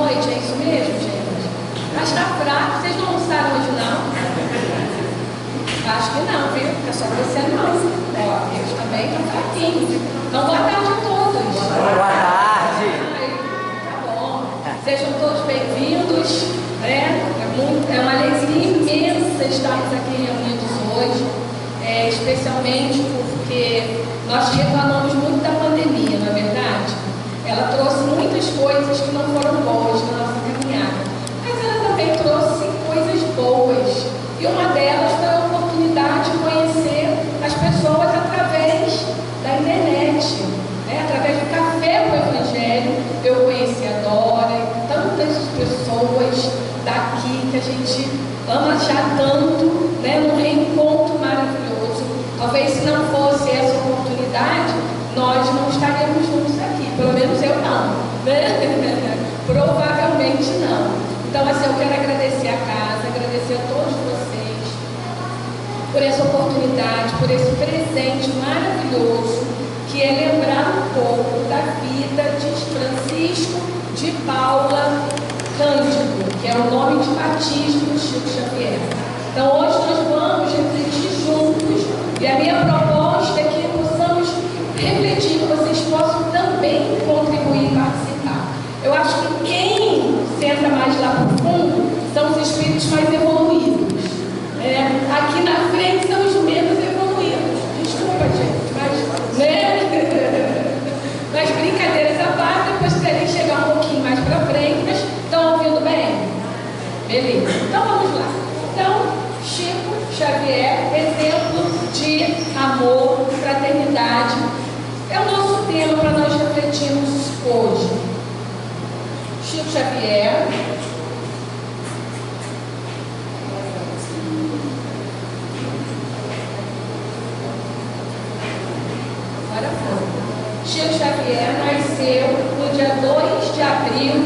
noite, é isso mesmo, gente? Mas tá fraco, vocês não almoçaram hoje não? Acho que não, viu? É só você não. Ó, eles também estão fraquinhos. Então, boa tarde a todos. Boa tarde. Ai, tá bom. Sejam todos bem-vindos. É uma alegria imensa estarmos aqui reunidos hoje, especialmente porque nós reclamamos muito da pandemia, não é verdade? Ela trouxe muitas coisas que não foram boas na nossa caminhada, mas ela também trouxe coisas boas. E uma delas foi a oportunidade de conhecer as pessoas através da internet, através do Café com o Evangelho. Eu conheci a Dora e tantas pessoas daqui que a gente ama já tanto, num reencontro maravilhoso. Talvez se não fosse essa oportunidade, nós não estaríamos juntos aqui, pelo menos eu não, provavelmente não. Então, assim, eu quero agradecer a casa, agradecer a todos vocês por essa oportunidade, por esse presente maravilhoso, que é lembrar um pouco da vida de Francisco de Paula Cândido, que é o nome de batismo do Chico Xavier. Então, hoje nós vamos refletir juntos, e a minha proposta é que possamos refletir, que vocês possam também contribuir e participar. Eu acho que quem senta mais lá no fundo são os espíritos mais evoluídos. Aqui na frente são os menos evoluídos. Desculpa, gente, mas brincadeiras à parte, depois querem chegar um pouquinho mais para frente, mas estão ouvindo bem? Beleza, então vamos lá. Então, Chico Xavier, exemplo de amor, fraternidade, é o nosso tema para nós refletirmos hoje. Chico Xavier, agora foi. Chico Xavier nasceu no dia 2 de abril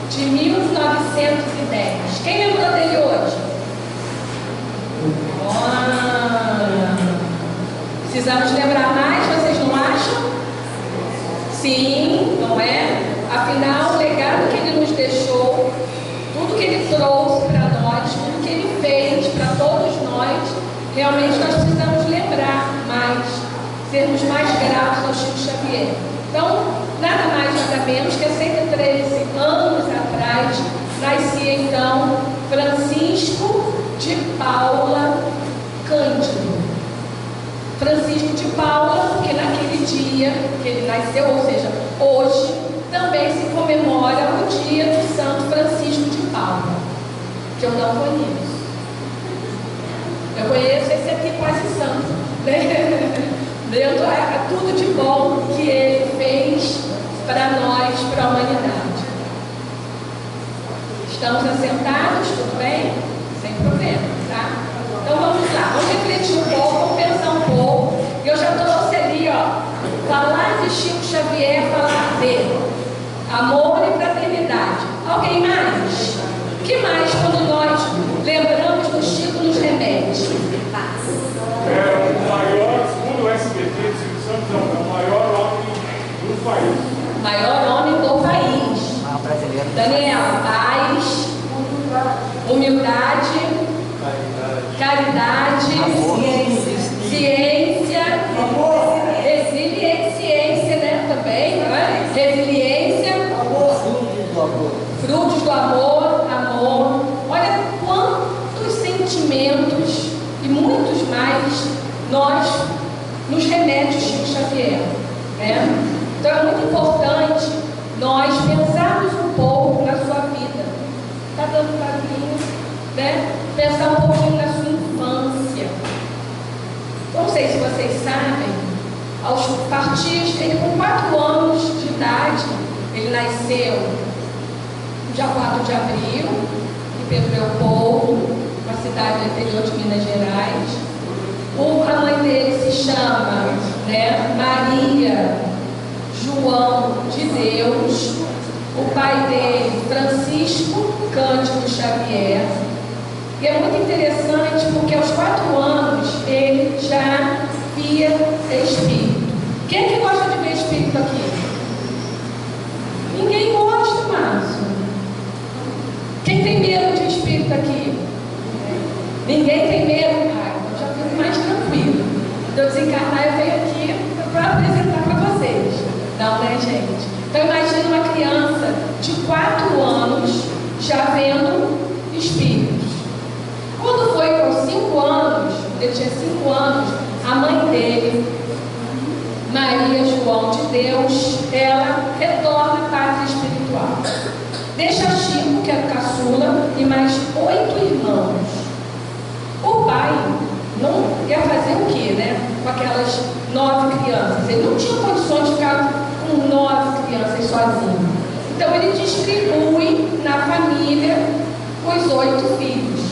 de 1910. Quem lembrou dele hoje? Precisamos lembrar mais, vocês não acham? Sim, não é? Afinal, o legado que ele nos deixou, tudo que ele trouxe para nós, tudo que ele fez para todos nós, realmente nós precisamos lembrar mais, sermos mais gratos ao Chico Xavier. Então, nada mais, nada menos que há 113 anos atrás, nascia então Francisco de Paula Cândido. Francisco de Paula, porque naquele dia que ele nasceu, ou seja, hoje, também se comemora o dia do Santo Francisco de Paula, que eu não conheço. Eu conheço esse aqui quase santo, dentro é tudo de bom que ele fez para nós, para a humanidade. Estamos assentados, tudo bem? Sem problema, tá? Então vamos lá, vamos refletir um pouco, vamos pensar um pouco. Eu já trouxe ali, falar de Chico Xavier, falar dele. Amor e fraternidade. Alguém mais? O que mais quando nós lembramos do Chico nos remete? O maior, segundo o SBT do Silvio Santos, é o maior homem do país. Maior homem do país. Brasileiro. Daniel, paz, humildade, caridade, ciência, resiliência, também, resiliência, frutos do amor, amor. Olha quantos sentimentos e muitos mais nos remete o Chico Xavier, Então é muito importante nós pensarmos um pouco na sua vida. Está dando caminho, Pensar um pouquinho na sua infância. Não sei se vocês sabem, a partir dele com 4 anos de idade, ele nasceu no dia 4 de abril, em Pedro Leopoldo, uma cidade do interior de Minas Gerais. A mãe dele se chama Maria João de Deus, o pai dele, Francisco Cândido Xavier. E é muito interessante porque aos 4 anos ele já via espírito. Quem é que gosta de ver espírito aqui? Ninguém gosta, Márcio. espírito aqui? Ninguém tem medo? Eu já fico mais tranquilo. Então, desencarnar, eu venho aqui para apresentar para vocês. Não, né, gente? Então, imagina uma criança de 4 anos já vendo espíritos. Quando foi com 5 anos, ele tinha 5 anos, a mãe dele, Maria João de Deus, ela retorna à pátria espiritual. Deixa Chico, que era o caçula, e mais 8 irmãos. O pai não ia fazer o quê, né? Com aquelas 9 crianças. Ele não tinha condições de ficar com 9 crianças sozinho. Então ele distribui na família os 8 filhos.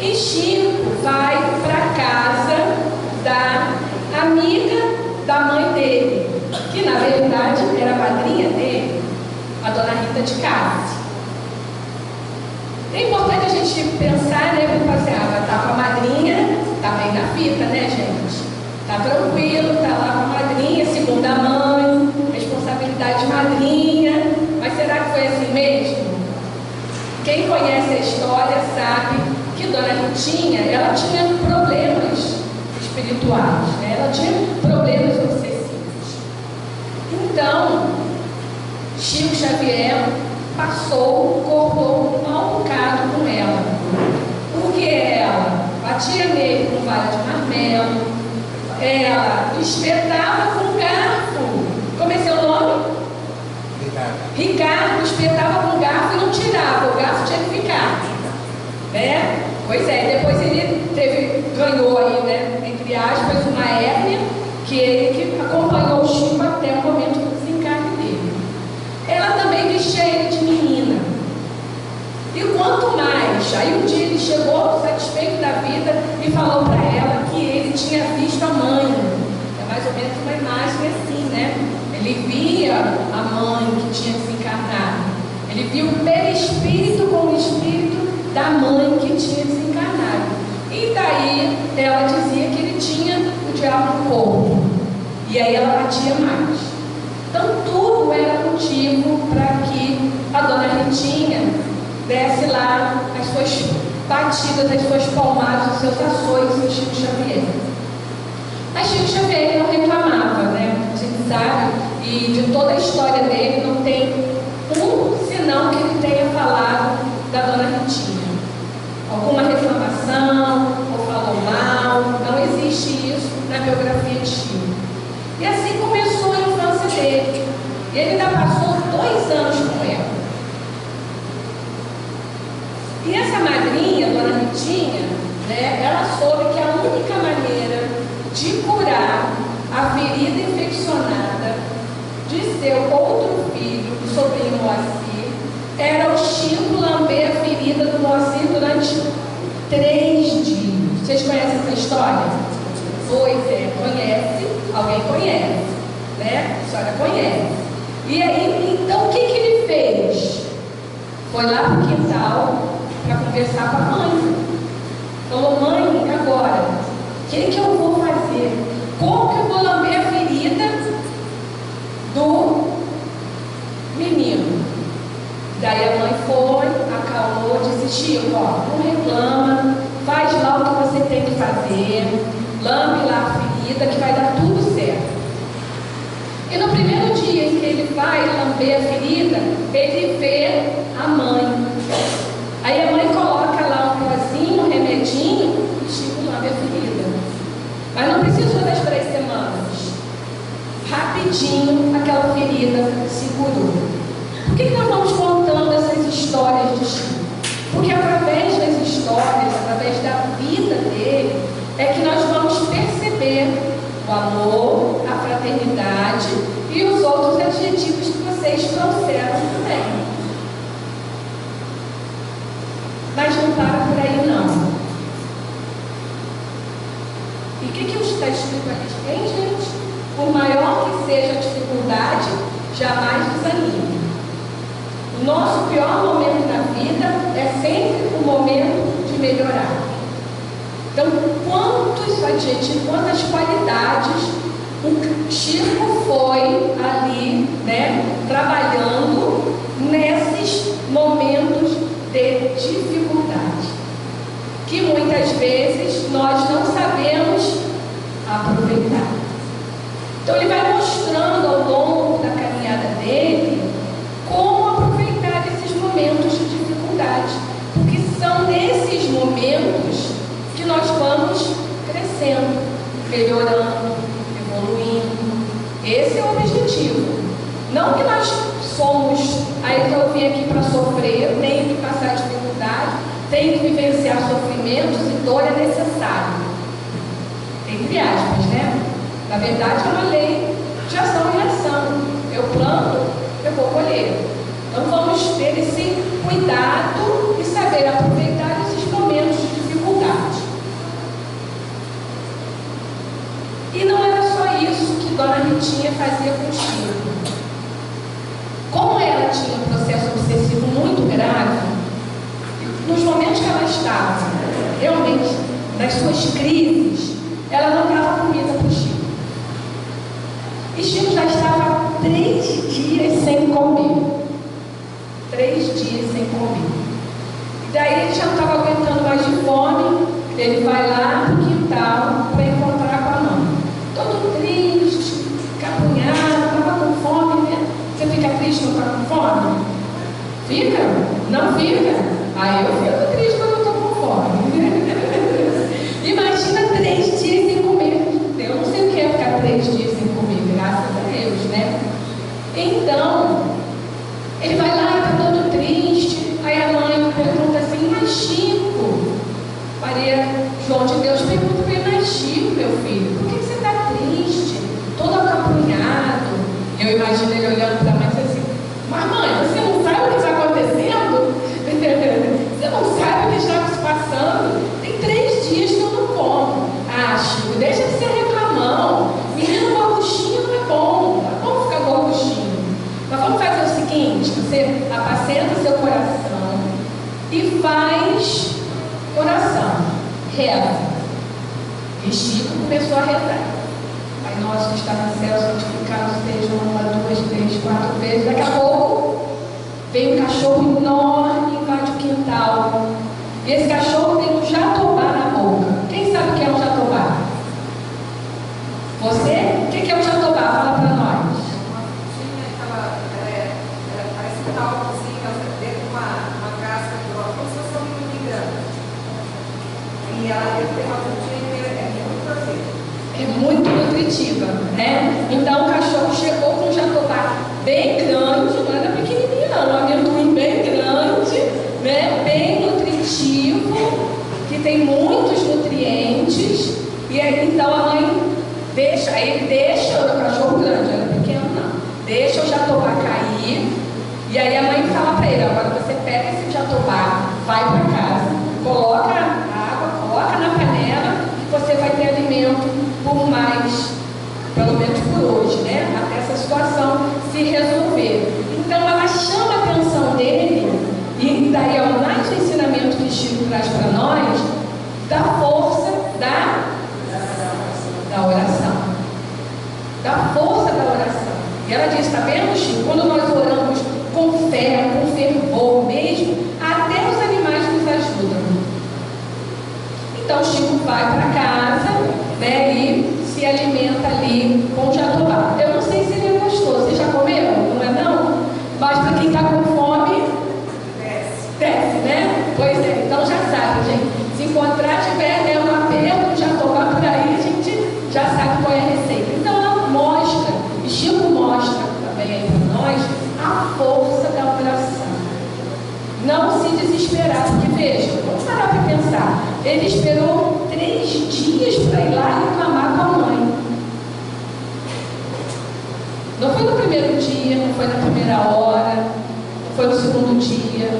E Chico vai para casa da amiga da mãe dele, que na verdade era a madrinha dele, a dona Rita de Cássia. É importante a gente pensar, né? Porque vai estar com a madrinha, tá bem na fita, né, gente? Tá tranquilo, tá lá com a madrinha, segunda mãe, responsabilidade de madrinha. Mas será que foi assim mesmo? Quem conhece a história sabe que Dona Ritinha, ela tinha problemas espirituais, né? Ela tinha problemas obsessivos. Então, Chico Xavier cortou um mau bocado com ela. Porque ela batia nele com vara de marmelo, ela espetava com garfo. Como é seu nome? Ricardo espetava com garfo e não tirava, o garfo tinha que ficar. Né? Pois é, depois ele ganhou aí, né, entre aspas, uma hérnia, que acompanhou o Chico até o momento do desencarne dele. Ela também vestia ele de menina. E quanto mais, aí um dia ele chegou satisfeito da vida e falou para ela que ele tinha visto a mãe. É mais ou menos uma imagem assim, né? Ele via a mãe que tinha desencarnado. Ele viu o perispírito com o espírito da mãe que tinha desencarnado. E daí ela dizia que ele tinha o diabo no corpo. E aí ela batia mais. Então tudo era motivo para que a dona Ritinha desse lá as suas batidas, as suas palmadas, os seus açoites no Chico Xavier. Mas Chico Xavier não reclamava, né? A gente sabe, e de toda a história dele não tem senão que ele tenha falado da dona Ritinha. Alguma reclamação, ou falou mal, não existe isso na biografia de Chico. E assim começou a infância dele. Ele ainda passou 2 anos com ela. E essa madrinha, dona Ritinha, né, ela soube que a única maneira de curar a ferida infeccionada de seu outro filho, o sobrinho Moacir, era o Chico lamber a ferida do Moacir durante 3 dias. Vocês conhecem essa história? Pois é, conhece, alguém conhece, né? A senhora conhece. E aí, então o que ele fez? Foi lá para o quintal para conversar com a mãe. Falou: mãe, agora, o que eu vou fazer? Como que eu vou lamber a ferida do menino? Daí a mãe foi, acalmou, disse: Chico, ó, não reclama, faz lá o que você tem que fazer, lambe lá a ferida que vai dar tudo certo. E no primeiro dia em que ele vai lamber a ferida, ele vê a mãe. Aí a mãe coloca lá um pozinho, um remedinho, e Chico lambe a ferida. Mas não precisou das 3 semanas. Rapidinho aquela ferida se curou. Por que nós vamos contando essas histórias de Chico? Porque através das histórias, através da vida dele, é que nós vamos perceber o amor, a fraternidade e os outros adjetivos que vocês trouxeram também. Mas não para por aí, não. E o que está escrito aqui? Hein, gente? Por maior que seja a dificuldade, jamais desanime. O nosso pior momento na vida é sempre o momento de melhorar. Então, quantos adjetivos, quantas qualidades o Chico foi ali, né, trabalhando nesses momentos de dificuldade. Então ele vai mostrando ao longo da caminhada dele como aproveitar esses momentos de dificuldade, porque são nesses momentos que nós vamos crescendo, melhorando, evoluindo. Esse é o objetivo. Não que nós somos, aí que eu vim aqui para sofrer, eu tenho que passar dificuldade, tenho que vivenciar sofrimentos e dor é necessário. Entre aspas, né? Na verdade é uma lei de ação e reação. Eu planto, eu vou colher. Então vamos ter esse cuidado e saber aproveitar esses momentos de dificuldade. E não era só isso que Dona Ritinha fazia com o Chico. Como ela tinha um processo obsessivo muito grave, nos momentos que ela estava realmente nas suas crises, ela não dava comida para o Chico. E Chico já estava 3 dias sem comer. 3 dias sem comer. E daí ele já não estava aguentando mais de fome, ele vai lá no quintal para encontrar com a mãe. Todo triste, capunhado, estava com fome, né? Você fica triste quando está com fome? Fica? Não fica? Aí eu fico triste quando eu estou com fome. Imagina 3 dias sem comer. Eu não sei o que é ficar 3 dias sem comer, graças a Deus, né? Então, ele vai lá, está todo triste. Aí a mãe pergunta assim: mas Chico, Maria João de Deus pergunta para ele: mas Chico, meu filho, por que você está triste? Todo acapunhado. Eu imagino ele olhando para a mãe e dizendo assim: mas mãe, você não sabe o que está acontecendo? Você não sabe o que está se passando? Tem 3 dias que eu não como. Ah, Chico, deixa de ser reclamão. Menino gorduchinho não é bom. Tá bom ficar gorduchinho. Mas vamos fazer o seguinte: você apacenta seu coração e faz oração. Reza. E Chico começou a rezar. Pai nosso que está no céu, santificado seja 1, 2, 3, 4 vezes. Daqui a pouco veio um cachorro enorme e invade o quintal. E esse cachorro tem um jatobá na boca. Quem sabe o que é um jatobá? Você? O que é um jatobá? Fala para nós. Parece um talco assim, dentro de uma casca de uma, como se fosse um milho grande. E ela deve ter uma frutinha que é muito prazer. É muito nutritiva, né? Então o cachorro chegou com um jatobá bem grande, não era pequenininho não, um amendoim bem grande, né? Bem nutritivo, que tem muitos nutrientes. E aí, então a mãe deixa, aí ele deixa o cachorro grande, era pequeno não, deixa o jatobá cair. E aí a mãe fala para ele: agora você pega esse jatobá, vai para casa, coloca água, coloca na panela, que você vai ter alimento por mais, pelo menos por hoje, né? Até essa situação se resolver. Então ela chama a atenção dele, e daí é o mais ensinamento que Chico traz para nós, da força da oração. Da força da oração. E ela diz: está vendo, Chico? Quando nós oramos com fé, com fervor mesmo, até os animais nos ajudam. Então Chico vai para casa, né, e se alimenta ali com jatobá. Eu não sei se ele é gostoso. Você já comeu? Não é não? Mas para quem está com fome, desce, né? Pois é, então já sabe, gente. Se encontrar, tiver, né, um aperto, jatobá por aí, a gente já sabe qual é a receita. Então ela mostra, e Chico mostra também aí para nós, a força da oração. Não se desesperar, porque veja, vamos parar para pensar. Ele esperou 3 dias para ir lá e reclamar com a mãe. Não foi no primeiro dia, não foi na primeira hora, não foi no segundo dia.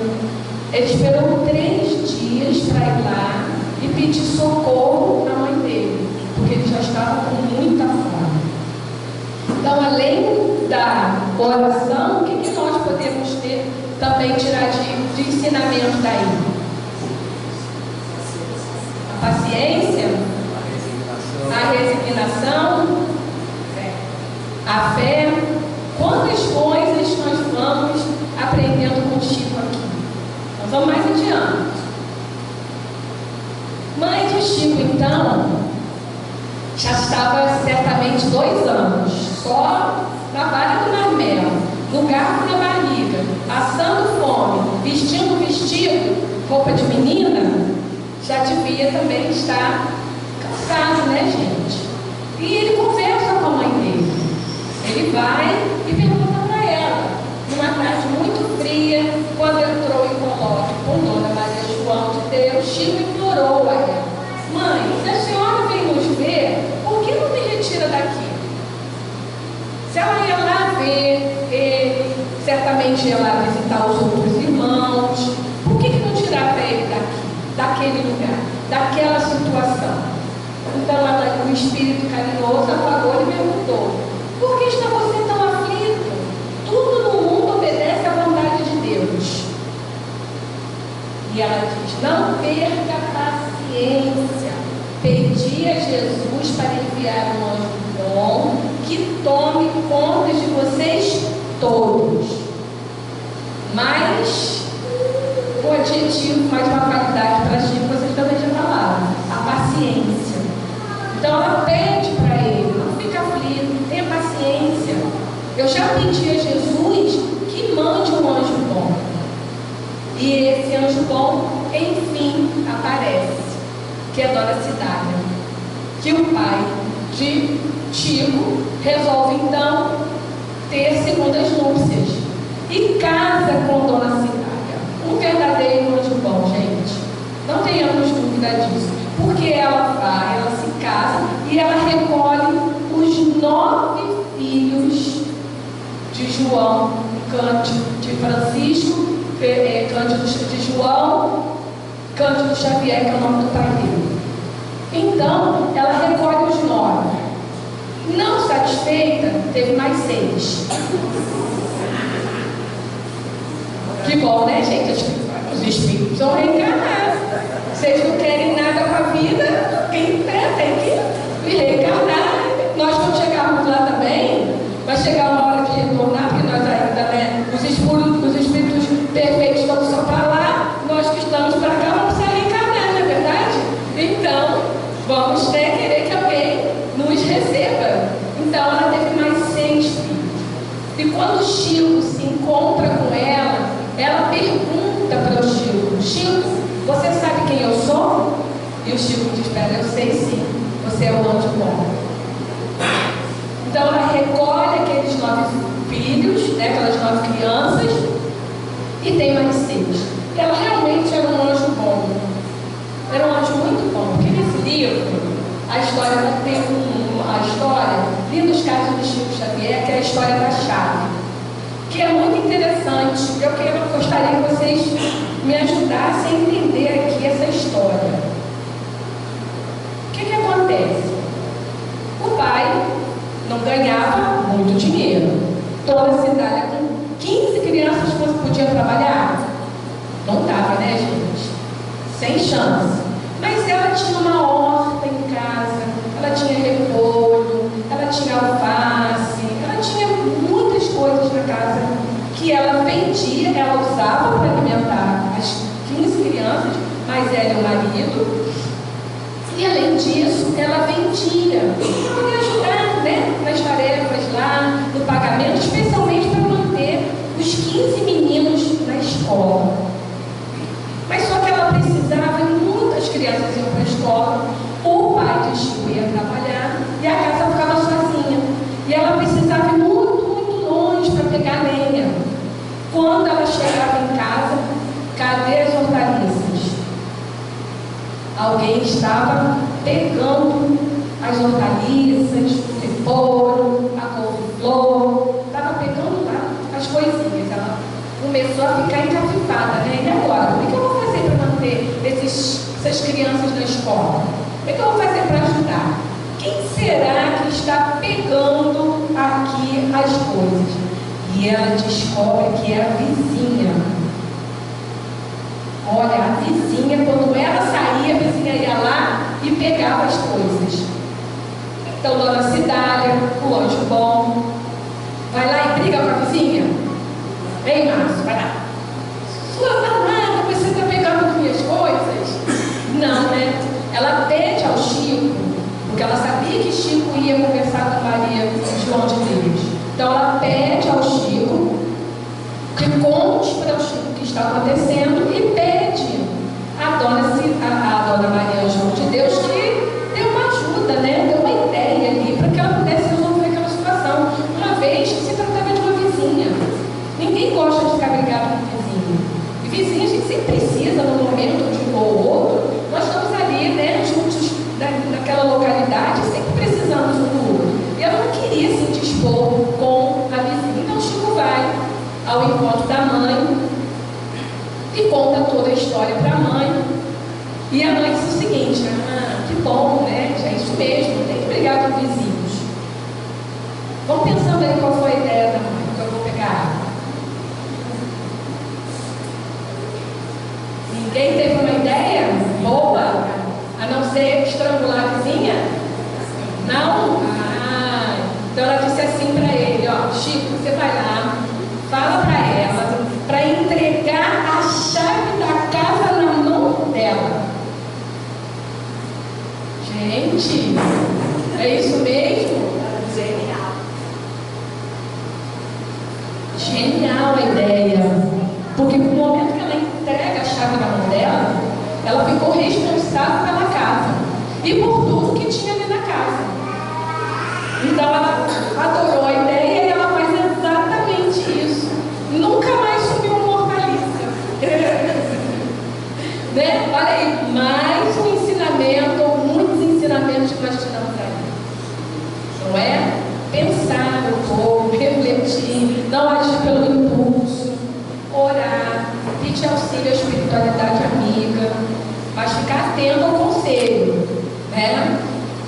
Ele esperou 3 dias para ir lá e pedir socorro à mãe dele, porque ele já estava com muita fome. Então, além da oração, o que nós podemos ter também tirar de ensinamento daí? A paciência, a resignação, a fé. Quantas coisas nós vamos aprendendo com o Chico aqui? Nós vamos mais adiante. Mãe de Chico, então, já estava certamente 2 anos. só na vara do marmelo, no garfo na barriga, passando fome, vestindo um vestido, roupa de menina, já devia também estar cansado, né, gente? E ele conversa com a mãe dele. Ele vai e pergunta para ela, numa tarde muito fria, quando entrou em colóquio com Dona Maria João de Deus, Chico implorou a ela: mãe, se a senhora vem nos ver, por que não me retira daqui? Se ela ia lá ver ele, certamente ia lá visitar os outros irmãos, por que não tirava ele daqui, daquele lugar, daquela situação? Então ela, com um espírito carinhoso, apagou e perguntou: por que está você tão aflito? Tudo no mundo obedece à vontade de Deus. E ela diz: não perca paciência. Pedi a Jesus para enviar um anjo bom que tome conta de vocês todos. Mas o adjetivo mais uma qualidade para Chico, vocês também já falaram: a paciência. Então ela pede para ele: não fique aflito, tenha paciência. Eu já pedi a Jesus que mande um anjo bom. E esse anjo bom, enfim, aparece, que é Dona Cidália, que o pai de Chico resolve então ter segundas núpcias e casa com Dona Cidália. Um verdadeiro anjo bom, gente. Não tenhamos dúvida disso. Porque ela vai, ela se casa e ela recolhe os 9 filhos de João, Cândido de Francisco, Cândido de João, Cândido Xavier, que é o nome do pai dele. Então, ela recolhe os 9. Não satisfeita, teve mais 6. Que bom, né, gente? Os espíritos vão reencarnar. Vocês não querem nada com a vida, quem tem que reencarnar. Nós, quando chegarmos lá também, vai chegar uma hora de retornar, porque nós ainda, né, os espíritos perfeitos estão só para lá, nós que estamos para cá vamos precisar reencarnar, não é verdade? Então, vamos querer que alguém nos receba. Então, ela teve mais 6 filhos. E quando o Chico se encontra com ela pergunta para o Chico: Chico, você sabe quem eu sou? E o Chico diz: espera, eu sei sim, você é o anjo bom. Então ela recolhe aqueles 9 filhos, né, aquelas 9 crianças, e tem mais 6. Ela realmente era um anjo bom. Era um anjo muito bom, porque nesse livro, a história tem a história, lindos casos de Chico Xavier, que é a história da chave, que é muito interessante. Eu gostaria que vocês me ajudassem a entender aqui essa história. O que acontece? O pai não ganhava muito dinheiro. Toda a cidade com 15 crianças podia trabalhar? Não dava, né, gente? Sem chance. Mas ela tinha uma horta em casa, ela tinha repolho, ela tinha alface, ela tinha muitas coisas na casa que ela vendia, ela usava para alimentar as 15 crianças, mas ela e o marido. E além disso, ela vendia para poder ajudar, né, nas tarefas lá, no pagamento, especialmente para manter os 15 meninos na escola. Mas só que ela precisava, e muitas crianças iam para a escola, o pai de Chico ia trabalhar e a casa ficava sozinha. E ela precisava ir muito, muito longe para pegar lenha. Quando ela chegava em casa, cadê as hortaliças? Alguém estava pegando as hortaliças, o repolho, a couve-flor, estava pegando lá as coisinhas. Ela começou a ficar encafifada, né? E agora? O que eu vou fazer para manter essas crianças na escola? O que eu vou fazer para ajudar? Quem será que está pegando aqui as coisas? E ela descobre que é a vizinha. Olha, a vizinha, quando ela saía, a vizinha ia lá e pegava as coisas. Então, Dona Cidália, o anjo bom, vai lá e briga com a vizinha. Vem, Márcio, vai lá. Sua danada, você está pegando as minhas coisas? Não, né? Ela pede ao Chico, porque ela sabia que Chico ia conversar com Maria João de Deus. Então ela pede ao Chico que conte para o Chico o que está acontecendo e pede a dona Maria João de Deus que dê uma ajuda, né? Dê uma ideia ali para que ela pudesse resolver aquela situação. Uma vez que se tratava de uma vizinha. Ninguém gosta de ficar brigado com vizinho. E vizinha a gente sempre precisa, num momento de um ou outro, nós estamos ali, né, juntos naquela localidade, sempre precisamos um do outro. E ela não queria se dispor com a vizinha. Então o Chico vai ao encontro da mãe e conta toda a história para a mãe. E a mãe diz o seguinte: que bom, né? Já é isso mesmo, tem que brigar com vizinhos. Vamos pensando aí qual foi a ideia da mãe, que eu vou pegar. Ninguém teve uma ideia boa, a não ser estrangular a vizinha? Não? Então ela disse assim para ele: ó, Chico, você vai lá, fala para ela, para entregar a chave da casa na mão dela. Gente, é isso mesmo? Genial. Genial a ideia. Porque no momento que ela entrega a chave na mão dela, ela ficou responsável pela casa e por tudo que tinha ali na casa. Então ela adorou a ideia e ela faz exatamente isso. Nunca mais subiu uma hortaliça. Né? Olha aí, mais um ensinamento, ou muitos ensinamentos que nós tiramos aí. Não é? Pensar um pouco, refletir, não agir pelo impulso, orar, pedir auxílio à espiritualidade amiga, mas ficar atento ao conselho, né?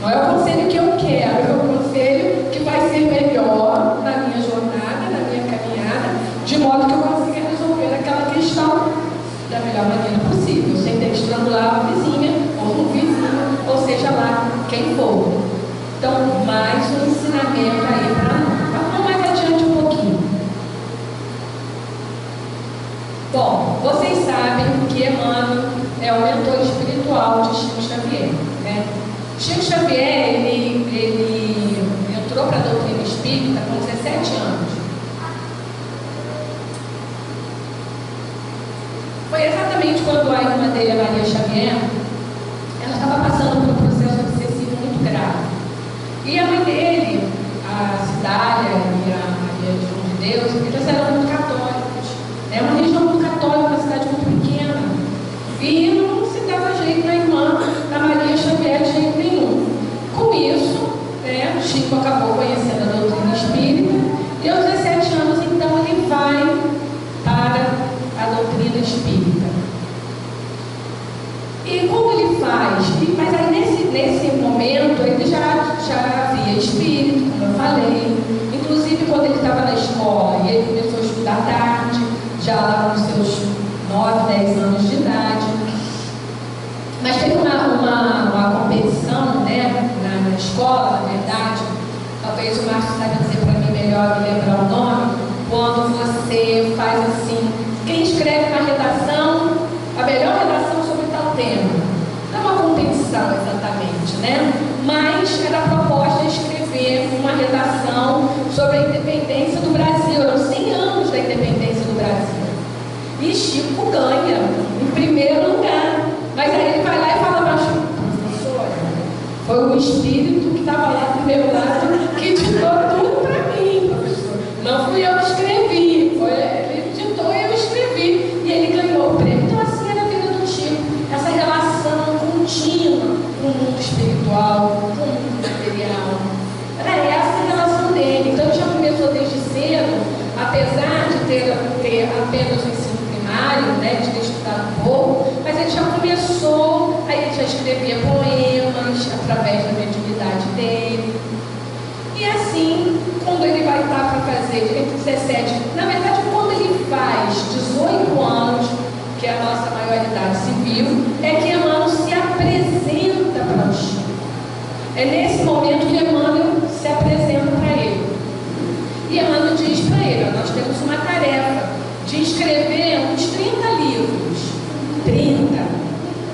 Não é o conselho que eu quero, é o conselho que vai ser melhor na minha jornada, na minha caminhada, de modo que eu consiga resolver aquela questão da melhor maneira possível, sem ter que estrangular uma vizinha, ou um vizinho, ou seja lá, quem for. Então, mais um ensinamento aí para nós. Vamos mais adiante um pouquinho. Bom, vocês sabem que Emmanuel é o mentor espiritual de Chico Xavier, né? Chico Xavier, ele entrou para a doutrina espírita com 17 anos. Foi exatamente quando a irmã dele, a Maria Xavier, ela estava passando por um processo obsessivo muito grave. E a mãe dele, a Cidália e a Maria João de Deus, eles eram muito católicos. É uma região muito católica, uma cidade muito pequena. E não se dava jeito na irmã da Maria Xavier de jeito nenhum. Com isso, né, Chico acabou conhecendo a doutrina espírita e aos 17 anos, então, ele vai para a doutrina espírita. E como ele faz? Mas aí nesse momento ele já havia espírito, como eu falei. Inclusive quando ele estava na escola e ele começou a estudar tarde, já lá nos seus 9, 10 anos de idade. Mas teve uma competição, né, na escola, na verdade. Talvez o Márcio saiba dizer para mim melhor, me lembrar o nome. Quando você faz assim, quem escreve uma redação, a melhor redação sobre tal tema. Não é uma competição exatamente, né? Mas era a proposta de escrever uma redação sobre a independência do Brasil. Eram 100 anos da independência do Brasil. E Chico ganha em primeiro lugar. Mas aí ele vai lá e fala para o Chico: professora, foi o espírito que estava lá do meu lado que ditou tudo para mim, professor. Não fui eu que escrevi, foi ele que ditou e eu escrevi. E ele ganhou o prêmio. Então assim era a vida do Chico. Essa relação contínua com o mundo espiritual, com o mundo material. Era essa a relação dele. Então ele já começou desde cedo, apesar de ter apenas o ensino primário, né, de ter estudado um pouco, mas ele já começou, aí ele já escrevia poemas através da mediunidade dele. E assim, quando ele vai estar para fazer, entre 17, na verdade, quando ele faz 18 anos, que é a nossa maioridade civil, é que Emmanuel se apresenta para o Chico. É nesse momento que Emmanuel se apresenta para ele. E Emmanuel diz para ele: nós temos uma tarefa de escrever uns 30 livros. 30,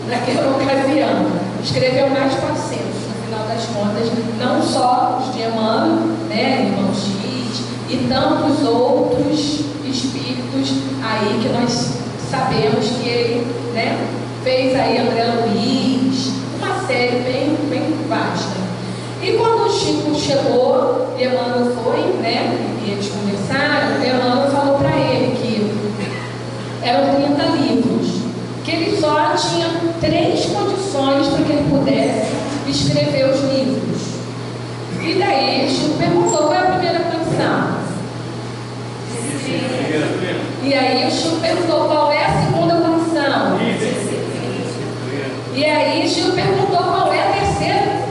naquela ocasião. Escreveu mais de 400, no final das contas, não só os de Emmanuel, né, irmão X, e tantos outros espíritos aí que nós sabemos que ele, né, fez aí André Luiz, uma série bem vasta. E quando o Chico chegou, Emmanuel foi, né, e eles conversaram, Emmanuel falou para ele que eram 30 livros, que ele só tinha 3 condições para que ele pudesse escrever os livros. E daí Chico perguntou qual é a primeira condição. E aí o Chico perguntou qual é a segunda condição. E aí Chico perguntou qual é a terceira.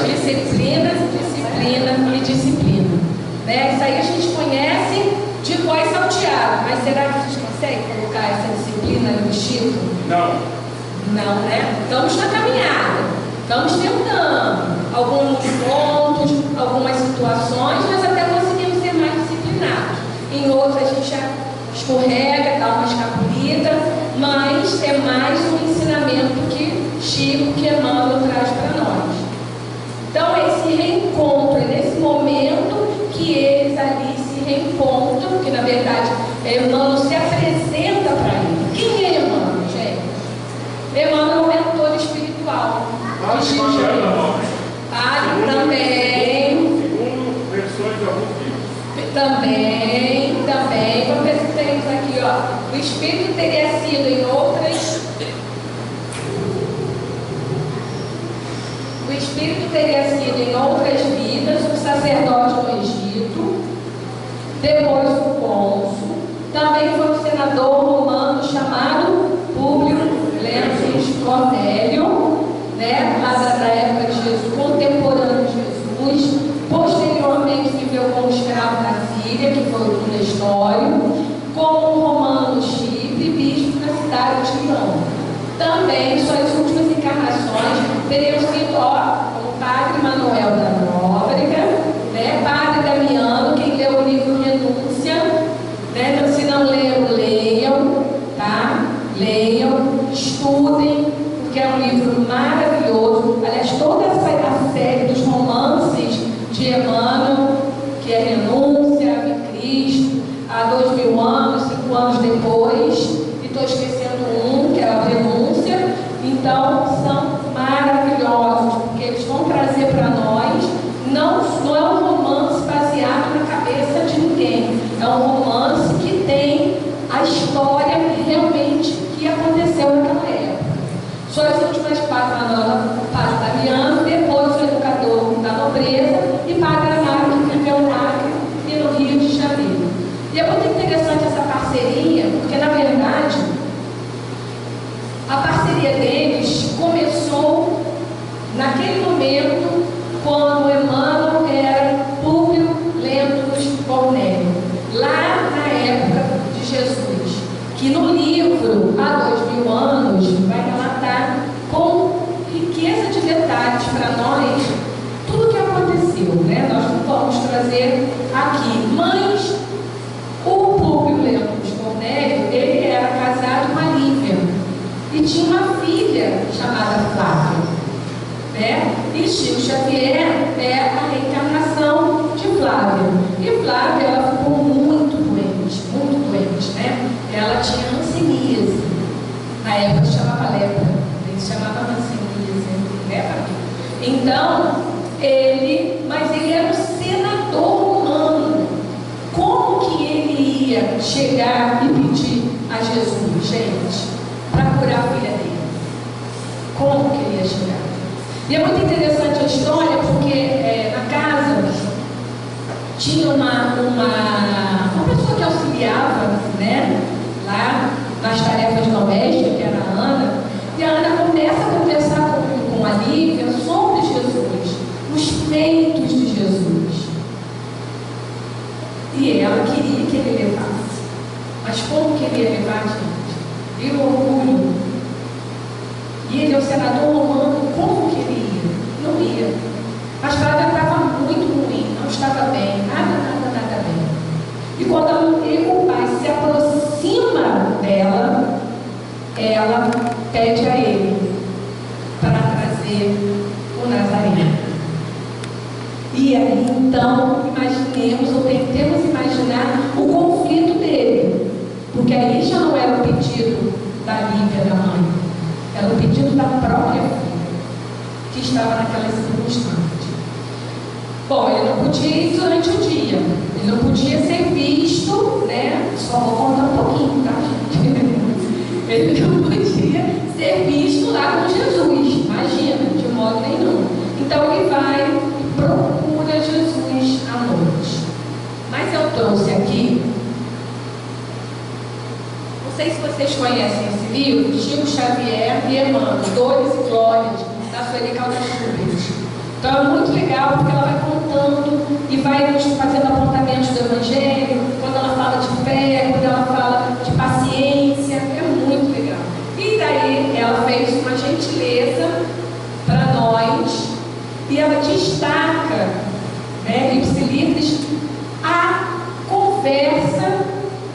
Disciplina, disciplina e disciplina, né? Isso aí a gente conhece de voz salteada, mas será que a gente consegue colocar essa disciplina no Chico? Não, né? Estamos na caminhada, estamos tentando alguns pontos, algumas situações, mas até conseguimos ser mais disciplinados. Em outras a gente já escorrega, dá uma escapulita, mas é mais um ensinamento que Chico, que Emmanuel traz para nós. Então, esse reencontro, é nesse momento que eles ali se reencontram, que na verdade Emmanuel se apresenta para ele. Quem é Emmanuel, gente? Emmanuel é um mentor espiritual. Também. Segundo versões de alguns livros. Também. Vamos ver se temos aqui, ó. O espírito teria sido em outras. O espírito teria sido em outras vidas um sacerdote no Egito, depois o cônsul, também foi um senador romano chamado Públio Lentulus Cornélio, né, lá da época de Jesus, contemporâneo de Jesus. Posteriormente viveu como escravo na Síria, que foi o Nestório, como um romano no Chipre, bispo na cidade de Milão. Também suas últimas encarnações teriam sido, como Padre Manuel da Nóbrega, né, Padre Damiano, quem leu o livro Renúncia, né, se não leram, leiam, tá? Leiam, estudem, porque é um livro maravilhoso. Aliás, toda a série dos romances de Emmanuel, que é Renúncia, Ave Cristo, há 2000 anos, 5 anos depois, e estou esquecendo um, que é a Renúncia. Então, são maravilhosos, porque eles vão trazer para nós, não é um romance baseado na cabeça de ninguém, é um romance que tem a história realmente que aconteceu naquela época. Suas últimas páginas, Padre Damiano, depois o educador da nobreza, e Padre Amaro, que viveu no Acre e no Rio de Janeiro. E é muito interessante essa parceria, porque na verdade a parceria deles começou naquele momento quando Emmanuel era Públio Lentulus Cornélio, lá na época de Jesus, que no livro há 2000 anos vai relatar com riqueza de detalhes para nós tudo o que aconteceu, né? Nós não vamos trazer aqui, mas o Públio Lentulus Cornélio, ele era casado com a Lívia e tinha uma filha chamada Flávia, né? E Chico Xavier é a reencarnação de Flávia. E Flávia, ela ficou muito doente, né? Ela tinha hanseníase. Na época se chamava lepra, ele se chamava hanseníase, né? Então, mas ele era um senador romano. Como que ele ia chegar e pedir a Jesus, gente, para curar a filha dele? Como que ele ia chegar? E é muito interessante a história, porque na casa tinha uma pessoa que auxiliava, né, lá nas tarefas domésticas, que era a Ana, e a Ana começa a conversar com a Lívia sobre Jesus, os feitos de Jesus. E ela queria que ele levasse. Mas como que ele ia levar, gente? E o orgulho. E ele é o senador romano, como que ele ia? Não ia. Mas Flávia estava muito ruim, não estava bem, nada bem. E quando o pai se aproxima dela, ela pede a ele para trazer o Nazareno. E aí então Então, imaginemos ou tentemos imaginar o conflito dele, porque aí já não era o pedido da Lívia, da mãe, era o pedido da própria filha, que estava naquela circunstância. Bom, ele não podia ir durante o dia, ele não podia ser visto, né? Só vou contar um pouquinho, tá, gente? Ele não podia ser visto lá com Jesus, imagina, de modo nenhum. Então ele vai e procura Jesus à noite. Mas eu trouxe aqui, não sei se vocês conhecem esse livro, Chico Xavier e Emmanuel, Dores e Glórias, da Sueli Caldas Schubert. Então é muito legal porque ela vai contando e vai nos fazendo apontamentos do Evangelho, quando ela fala de fé, quando ela fala de paciência, é muito legal. E daí ela fez uma gentileza para nós e ela destaca, né, ipsilitris, a conversa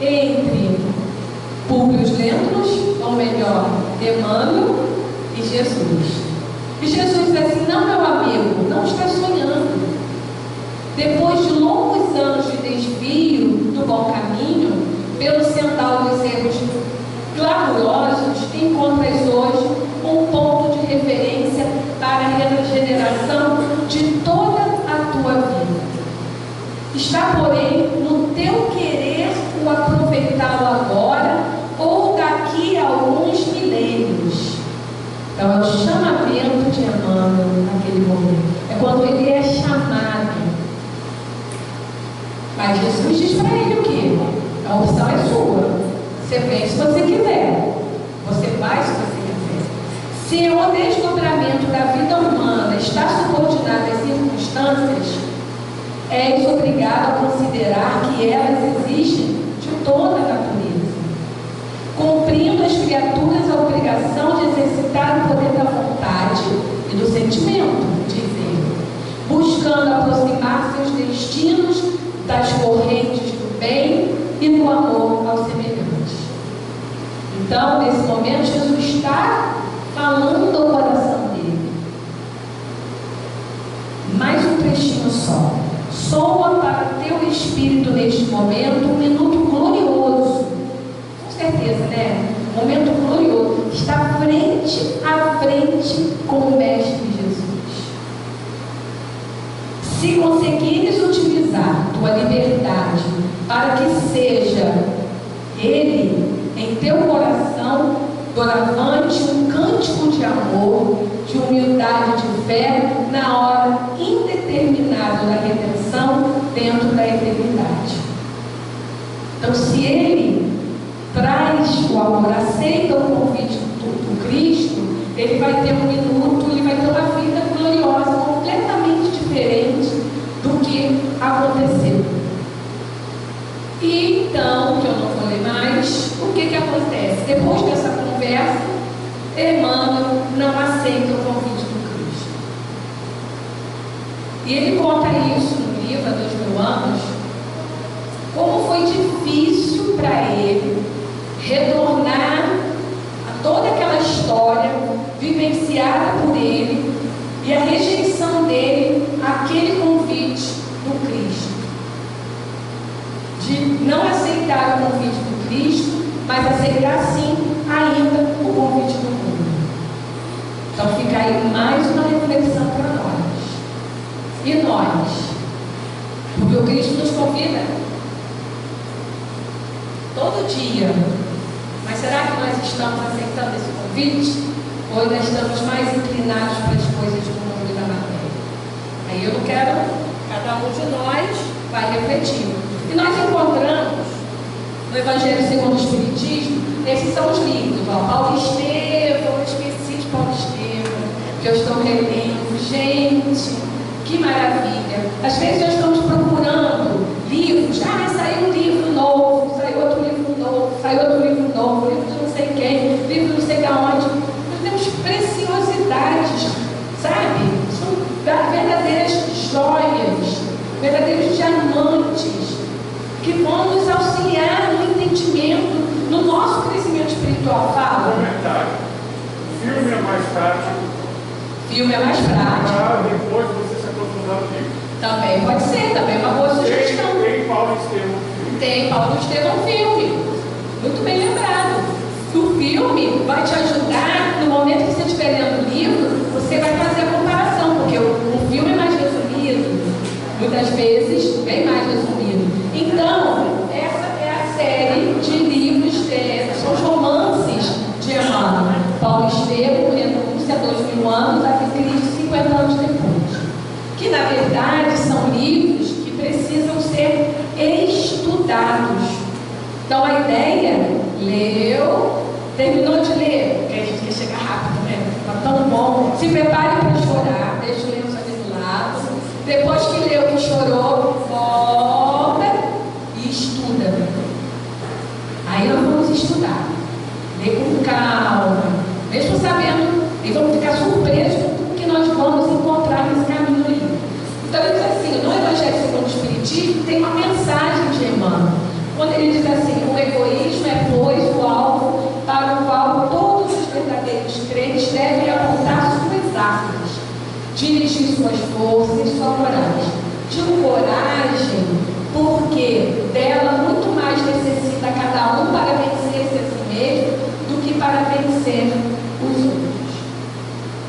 entre Públio Lentulus, ou melhor, Emmanuel e Jesus. E Jesus diz assim: não, meu amigo, não está sonhando. Depois de longos anos de desvio do bom caminho, pelo sendal dos erros glamurosos, encontras hoje um ponto de referência para a regeneração de toda a tua vida. Está, porém, no teu querer o aproveitá-lo agora ou daqui a alguns milênios. Então é o chamamento de Emmanuel naquele momento. É quando ele é chamado. Mas Jesus diz para ele o quê? A opção é sua. Você vem se você quiser. Você vai se você quiser. Se o desdobramento da vida humana está subordinado às circunstâncias, és obrigado a considerar que elas existem de toda a natureza, cumprindo as criaturas a obrigação de exercitar o poder da vontade e do sentimento, diz ele, buscando aproximar seus destinos das correntes do bem e do amor aos semelhantes. Então, nesse momento, Jesus está falando ao coração dele. Mais um trechinho só. Soa para teu espírito neste momento um minuto glorioso. Com certeza, né? Um momento glorioso. Está frente a frente com o Mestre Jesus. Se conseguires utilizar tua liberdade para que seja Ele em teu coração doravante um cântico de amor, de humildade, de fé, na hora indeterminada da redenção dentro da eternidade. Então, se ele traz o amor, aceita o convite do Cristo, ele vai ter um minuto, ele vai ter uma vida gloriosa, completamente diferente do que aconteceu. E então, que eu não falei mais, o que acontece? Depois dessa conversa, Emmanuel não aceita o convite do Cristo. E ele conta isso no livro, há 2000 anos, como foi difícil para ele retornar a toda aquela história vivenciada por ele e a rejeição dele àquele convite do Cristo. De não aceitar o convite do Cristo, mas aceitar sim ainda o convite do mundo. Então fica aí mais uma reflexão para nós. E nós? Porque o Cristo nos convida todo dia. Mas será que nós estamos aceitando esse convite? Ou ainda estamos mais inclinados para as coisas do mundo e da matéria? Aí eu não quero, cada um de nós vai refletir. E nós encontramos no Evangelho segundo o Espiritismo, esses são os livros, ó, Paulo Estevão, eu esqueci de Paulo Estevão, que eu estou relendo. Gente, que maravilha! Às vezes nós estamos procurando livros, saiu um livro novo, saiu outro livro novo, saiu outro livro novo, livro de não sei quem, livro não sei de onde. Nós temos preciosidades, sabe? São verdadeiras joias, verdadeiros diamantes, que vão nos auxiliar no entendimento, no nosso crescimento espiritual. Fala. Comentário. Filme é mais prático. Filme é mais prático. Depois você se aprofundar no livro. Também pode ser, também é uma boa sugestão. Tem Paulo Estevão. Tem Paulo Estevão filme. Muito bem lembrado. O filme vai te ajudar, no momento que você estiver lendo o livro, você vai fazer a comparação, porque o filme é mais resumido, muitas vezes bem mais resumido. Então, essa é a série de livros, são os romances de Emmanuel. Paulo Estevão, Renúncia, 2000 anos, a Cristo, 50 anos depois. Que, na verdade, são livros que precisam ser estudados. Então, a ideia, leu, terminou de ler, porque a gente quer chegar rápido, né? Está tão bom. Se prepare para chorar, deixa o lenço ali do lado. Depois que leu, que chorou, volta e estuda. Aí nós vamos estudar. Lê com calma, mesmo sabendo, e vamos ficar surpresos com o que nós vamos encontrar nesse caminho ali. Então ele diz assim, no Evangelho segundo o Espiritismo tem uma mensagem de Emmanuel. Quando ele diz assim, o egoísmo é, pois, o alvo para o qual todos os verdadeiros crentes devem apontar suas armas, dirigir suas forças e sua coragem. Digo coragem porque dela muito mais necessita cada um para vencer-se a si mesmo do que para vencer os outros.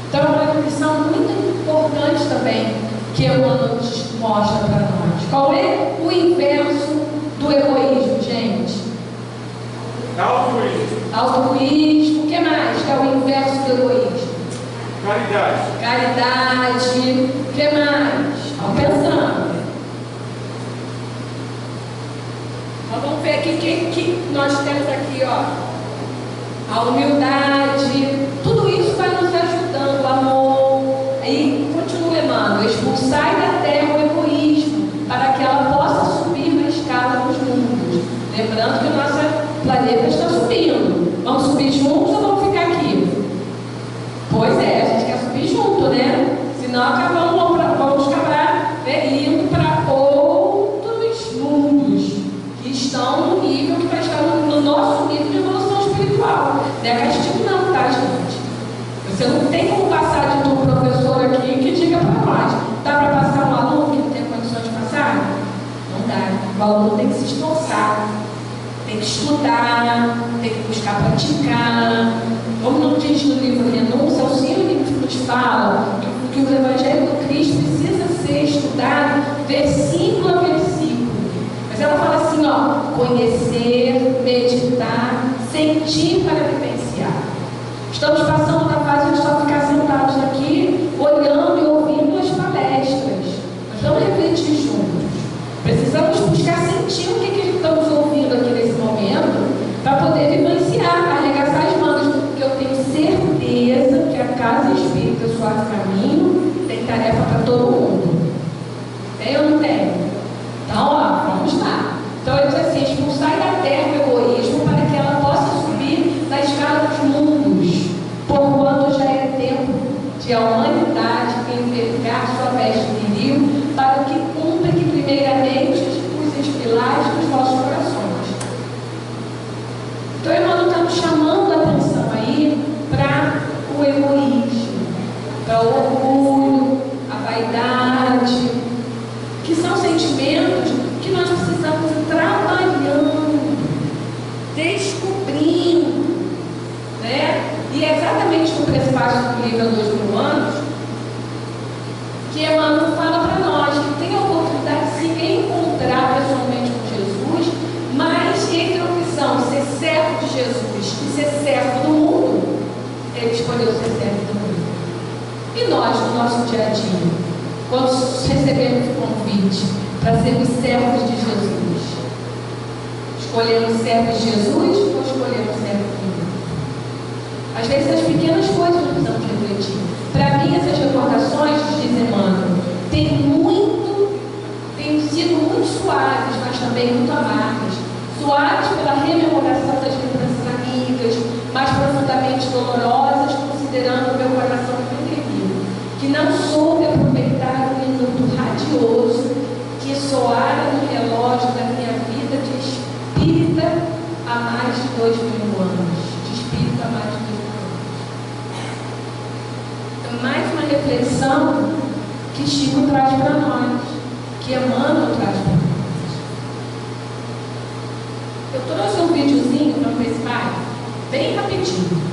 Então é uma lição muito importante também que Emmanuel mostra para nós. Qual é o inverso do egoísmo, gente? Altruísmo. Altruísmo. O que mais que é o inverso do egoísmo? Caridade. Caridade. O que mais? Vamos pensando. Então vamos ver aqui o que nós temos aqui, ó. A humildade. Tudo isso vai nos ajudando. O amor. Aí continua Emmanuel. Expulsai da terra o egoísmo, para que ela possa subir na escala dos mundos. Lembrando que o nosso planeta está subindo. Vamos subir juntos ou vamos ficar aqui? Pois é, a gente quer subir junto, né? Senão vamos acabar indo para outros mundos que estão no nível que vai estar no nosso nível de evolução espiritual. Não é castigo não, tá, gente? Você não tem como passar de um professor aqui que diga para nós, dá para passar um aluno que não tem condições de passar? Não dá. O aluno tem que se esforçar, tem que estudar, tem que buscar praticar. Como não diz no livro Renúncia, o Senhor nos fala que o Evangelho do Cristo precisa ser estudado versículo a versículo. Mas ela fala assim, ó, conhecer, meditar, sentir para vivenciar. Estamos passando da fase de só ficar sentados aqui, olhando e ouvindo as palestras. Nós vamos refletir juntos. Precisamos buscar sentir o que estamos ouvindo aqui nesse momento, para poder vivenciar, arregaçar as mangas, porque eu tenho certeza que a Casa Espírita Suave Caminho tem tarefa para todo mundo. Tem ou não tem? Então, ó, vamos lá. Então, ele diz assim, expulsai da terra o egoísmo para que ela possa subir na escala dos mundos, porquanto já é tempo de a humanidade envergar sua veste viril para que cumpra que primeiramente os pilares dos nossos corações. Então, Emmanuel está nos chamando a atenção aí para o egoísmo, para o orgulho, a vaidade, que são sentimentos que nós precisamos ir trabalhando, descobrindo, né? E é exatamente no prefácio do livro 2000 anos que Emmanuel fala para nós que tem a oportunidade de se encontrar pessoalmente com Jesus, mas entre a opção de ser servo de Jesus e ser servo do mundo, ele escolheu ser servo do mundo. E nós, no nosso dia a dia, quando recebemos o convite para sermos servos de Jesus, escolhemos servos de Jesus ou escolhemos servos do mundo? Às vezes as pequenas coisas nós precisamos refletir. Para mim, essas recordações, diz Emmanuel, têm sido muito suaves, mas também muito amargas. Suaves pela rememoração das lembranças amigas, mais profundamente dolorosas, considerando o meu coração pequenino, que não soube aproveitar o minuto radioso que soara no relógio da minha vida de espírita há mais de 2000 anos. De espírito há mais de 2000 anos. Então, mais uma reflexão que Chico traz para nós. que Emmanuel traz para nós. Eu trouxe um videozinho para o Pai, bem rapidinho.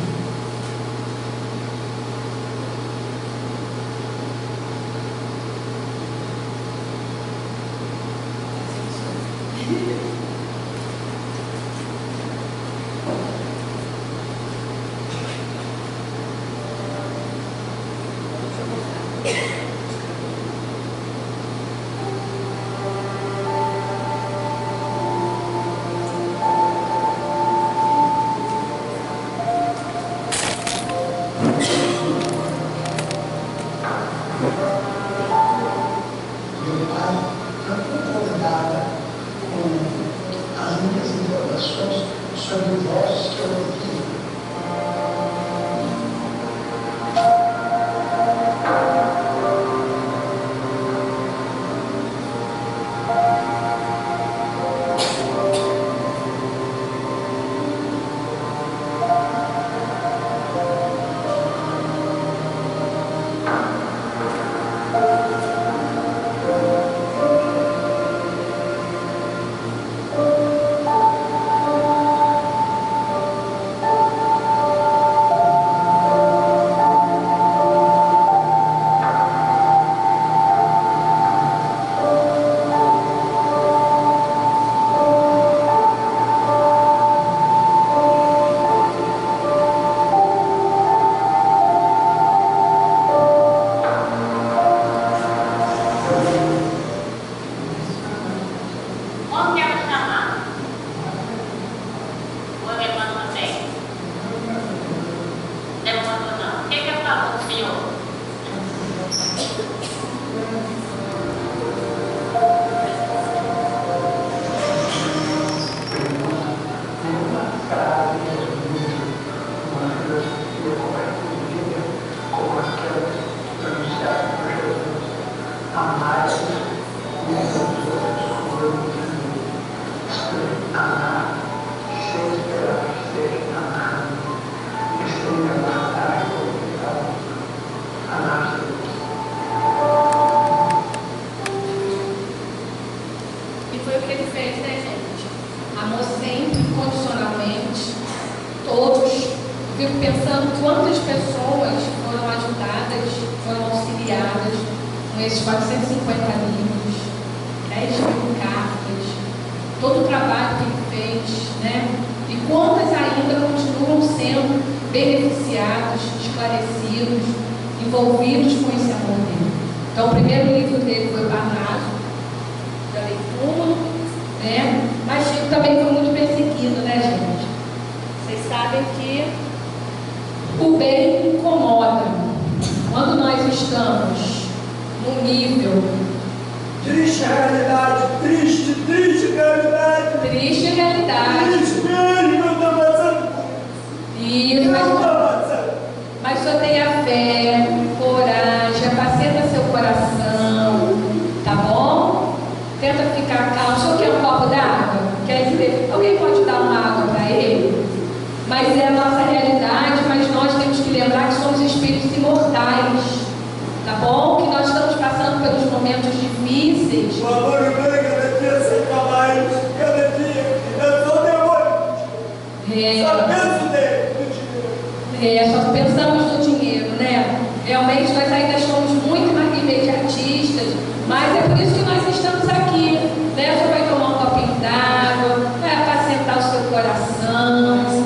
Só pensamos no dinheiro, né? Realmente nós ainda somos muito imediatistas, mas é por isso que nós estamos aqui, né? Você vai tomar um copinho d'água, vai apacentar o seu coração,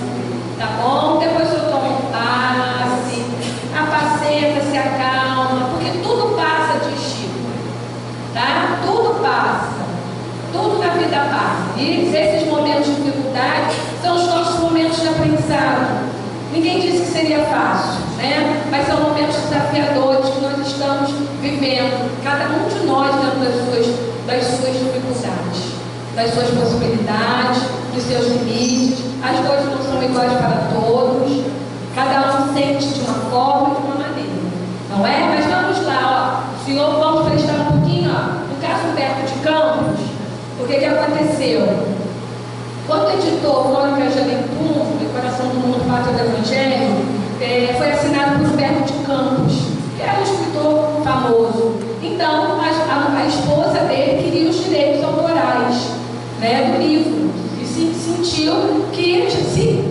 tá bom? Depois eu tomo um passe, apacenta, se acalma, porque tudo passa de Chico, tá? Tudo passa, tudo na vida passa. E esses momentos de dificuldade são os nossos momentos de aprendizado. Ninguém disse que seria fácil, né? Mas são momentos desafiadores que nós estamos vivendo, cada um de nós dentro das suas dificuldades, das suas possibilidades, dos seus limites. As coisas não são iguais para todos, cada um sente de uma forma e de uma maneira, não é? Mas vamos lá, ó. Senhor, vamos prestar um pouquinho, ó. No caso Humberto de Campos, o que aconteceu? Quando o editor Mônica Gelentum, Coração do Mundo, Pátria do Evangelho, foi assinado por Humberto de Campos, que era um escritor famoso. Então, a esposa dele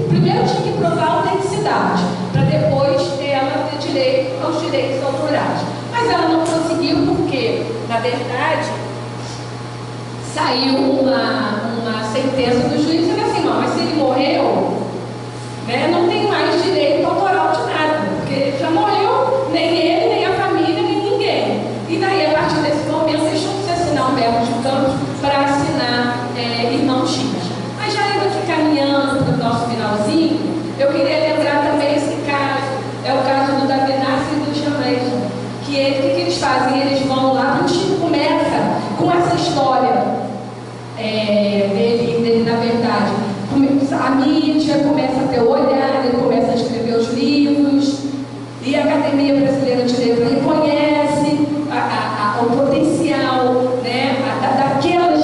primeiro tinha que provar a autenticidade, para depois ela ter direito aos direitos autorais. Mas ela não conseguiu porque, na verdade, saiu uma sentença do juiz dizendo assim, não, mas se ele morreu, né, não tem mais direito autoral de nada, porque já morreu, nem ele, nem a família, nem ninguém. E daí, a partir desse momento, deixou de se assinar Humberto de Campos para assinar Irmão X. Mas já indo aqui caminhando para o nosso finalzinho, eu queria lembrar também esse caso, é o caso do Davi Nassi e do Jameson, que o que eles fazem? Eles vão lá, o Chico começa com essa história dele, na verdade, a mídia começa a ter o olhar, ele começa a escrever os livros, e a Academia Brasileira de Letras reconhece o potencial, né, daquelas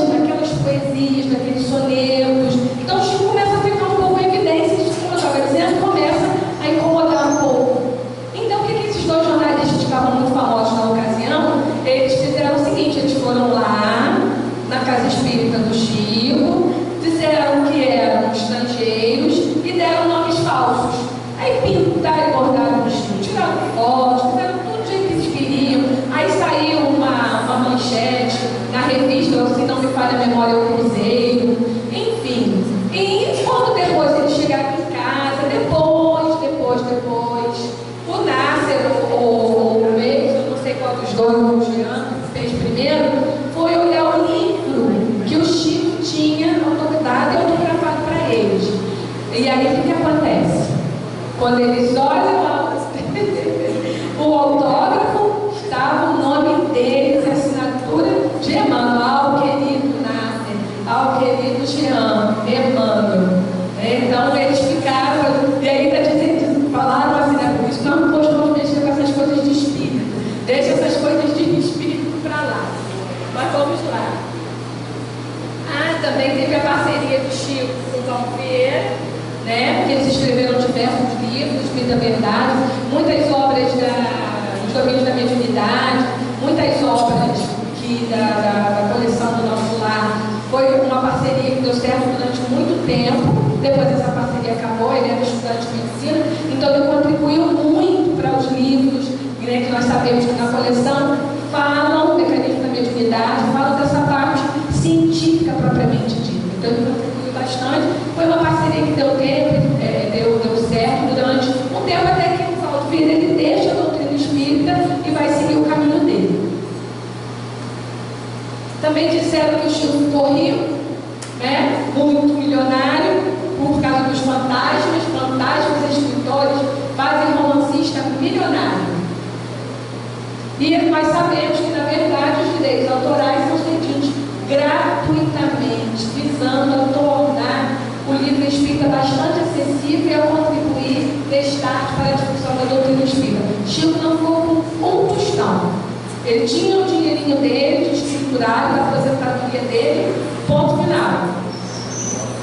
poesias, daqueles sonetos. Então o Chico começa a ficar um pouco em evidência, como eu estava dizendo, começa a incomodar um pouco. Então o que esses dois jornalistas que estavam muito famosos na ocasião, eles fizeram o seguinte, eles foram lá na Casa Espírita do Chico, disseram que eram estrangeiros e deram nomes falsos. Aí pintaram e bordaram no Chico, tiraram fotos, fizeram tudo do jeito que eles queriam. Aí saiu uma manchete na revista, se não me falha a memória, o Cruzeiro, enfim. E quando depois eles chegaram em casa, depois, o Nasser, o Reis, eu não sei qual dos dois, o Jean, que fez primeiro, foi olhar o livro que o Chico tinha autoridade e autografado para eles. E aí o que acontece? Quando eles olham o autógrafo, estava o nome deles, a assinatura de Emmanuel, ao querido Nasser, ao querido Jean, Emmanuel. Então eles ficaram, e ainda falaram assim, né, por isso não gostamos de mexer com essas coisas de espírito, deixa essas coisas de espírito para lá. Mas vamos lá. Também teve a parceria do Chico com o Paulo Vieira, né, porque eles escreveram diversos livros, Vida Verdade, muitas obras dos domínios da mediunidade, muitas obras da coleção do Nosso Lar. Foi uma parceria que deu certo durante muito tempo. Depois essa parceria acabou, ele era estudante de medicina, então ele contribuiu muito para os livros, né, que nós sabemos que na coleção falam do mecanismo da mediunidade, falam dessa parte científica propriamente dita. Então ele contribuiu bastante. Foi uma parceria que deu tempo, deu certo durante um tempo, até que o Paulo Vieira ele deixa a doutrina espírita e vai seguir o caminho dele. Também disseram que o Chico ficou rico, né, muito milionário, por causa dos fantasmas escritores fazem romancista milionário. E nós sabemos que, na verdade, os direitos autorais são cedidos gratuitamente, visando tornar o livro espírita bastante acessível e a contribuir, destaque para a difusão da doutrina espírita. Chico não ficou com um tostão. Ele tinha o dinheirinho dele, de escriturário, da aposentadoria dele, ponto final.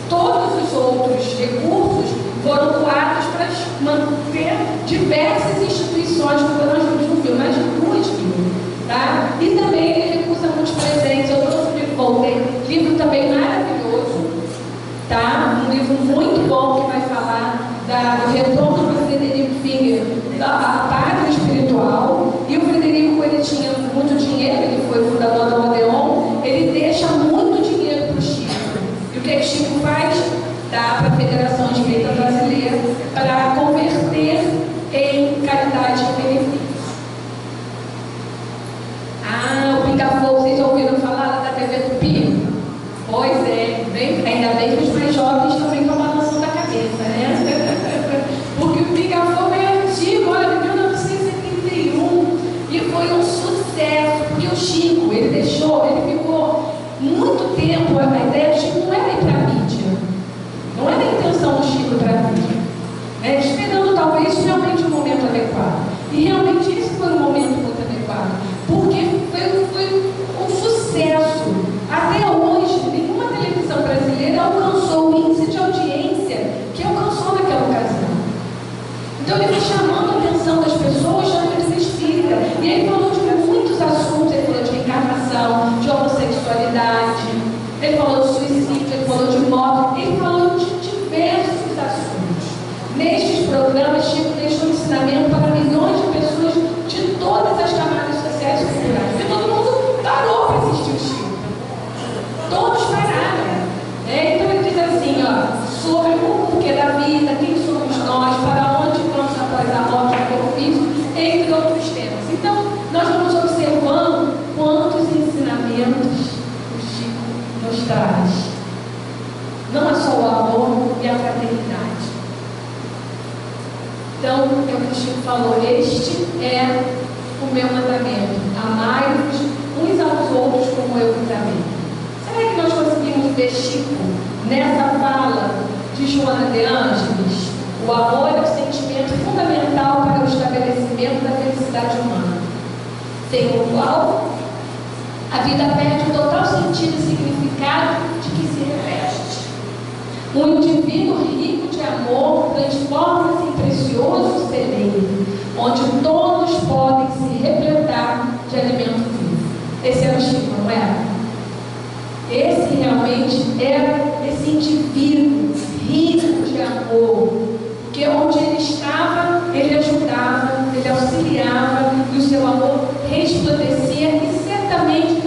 Todos os outros recursos foram doados para manter diversas instituições, como nós vimos no filme, mais de 2 mil, tá? E também ele recusa muitos presentes. Eu trouxe o livro, voltei, livro também maravilhoso, tá? Um livro muito bom que vai falar do retorno do Frederico Finger, da pátria espiritual. E o Frederico, ele tinha muito dinheiro, ele foi fundador da Odeon, ele deixa muito dinheiro para o Chico. E o que o Chico faz? Dá para a Federação Espírita Brasileira para converter em caridade e benefício. O Pica-Fogo, vocês ouviram falar da TV Tupi? Pois é, ainda bem que os mais jovens também estão balançando a cabeça, né? Porque o Pica-Fogo é antigo, olha, de 1971, e foi um sucesso, porque o Chico, ele ficou muito tempo, a ideia do Chico não era ir para a mídia, não era a intenção do Chico para a mídia, né? Esperando talvez realmente um momento adequado, e realmente esse foi um momento muito adequado, porque foi um sucesso. Até hoje, nenhuma televisão brasileira alcançou o índice de audiência que alcançou naquela ocasião. Então ele foi chamando a atenção das pessoas, chamando de espírita, e ele falou de muitos assuntos. Ele falou de reencarnação, de homossexualidade, ele falou de suicídio, ele falou de morte, ele falou de diversos programa, Chico deixou um ensinamento para milhões de pessoas de todas as camadas sociais e culturais. Porque todo mundo parou para assistir o Chico. Todos pararam. Então ele diz assim, sobre o porquê da vida, quem somos nós, para onde vamos após a morte do corpo físico, entre outros temas. Então, nós vamos observando quantos ensinamentos o Chico nos traz. Não é só o amor e a fraternidade. Então, é o que o Chico falou, este é o meu mandamento, amai-vos uns aos outros como eu vos amei. Será que nós conseguimos ver Chico nessa fala de Joana de Ângeles? O amor é o sentimento fundamental para o estabelecimento da felicidade humana, sem o qual a vida perde o total sentido e significado de que se reveste. Um indivíduo rico de amor transforma-se em precioso celeiro, onde todos podem se repletar de alimento vivo. Esse era o Chico, não era? Esse realmente era esse indivíduo rico de amor, porque onde ele estava, ele ajudava, ele auxiliava, e o seu amor resplandecia, e certamente